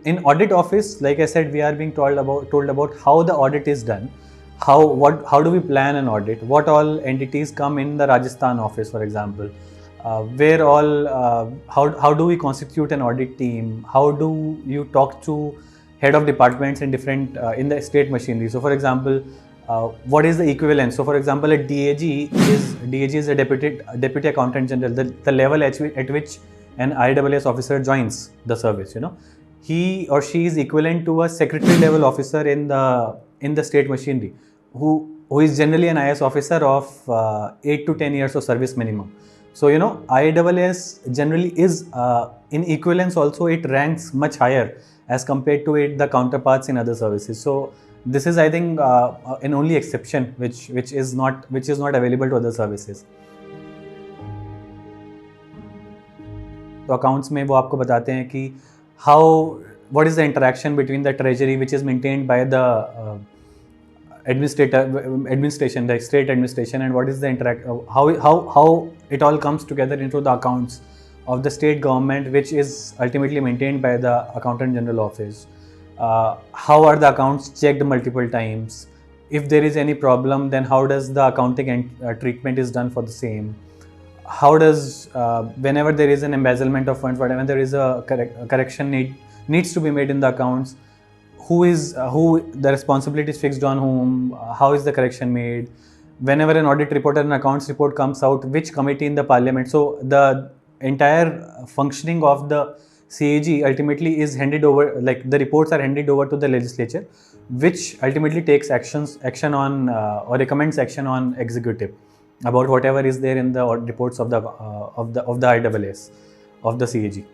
in audit office, like I said, we are being told about how the audit is done, how do we plan an audit, what all entities come in the Rajasthan office, for example, where all how do we constitute an audit team, how do you talk to head of departments in different in the state machinery. So for example, what is the equivalent? So for example, a DAG is a deputy accountant general, the level at which an IAS officer joins the service. He or she is equivalent to a secretary level officer in the state machinery, who is generally an IAS officer of 8 to 10 years of service minimum. So IAS generally is in equivalence also, it ranks much higher as compared to the counterparts in other services. So this is, I think, an only exception which is not available to other services. तो accounts में वो आपको बताते हैं कि what is the interaction between the treasury, which is maintained by the administration, the state administration, and what is the how it all comes together into the accounts of the state government, which is ultimately maintained by the accountant general office. How are the accounts checked multiple times? If there is any problem, then how does the accounting and treatment is done for the same? How does whenever there is an embezzlement of funds, whenever there is a correction needs to be made in the accounts, who the responsibility is fixed on whom, how is the correction made? Whenever an audit report or an accounts report comes out, which committee in the parliament? So the entire functioning of the CAG ultimately is handed over, like the reports are handed over to the legislature, which ultimately takes action on or recommends action on executive about whatever is there in the reports of the IAS of the CAG.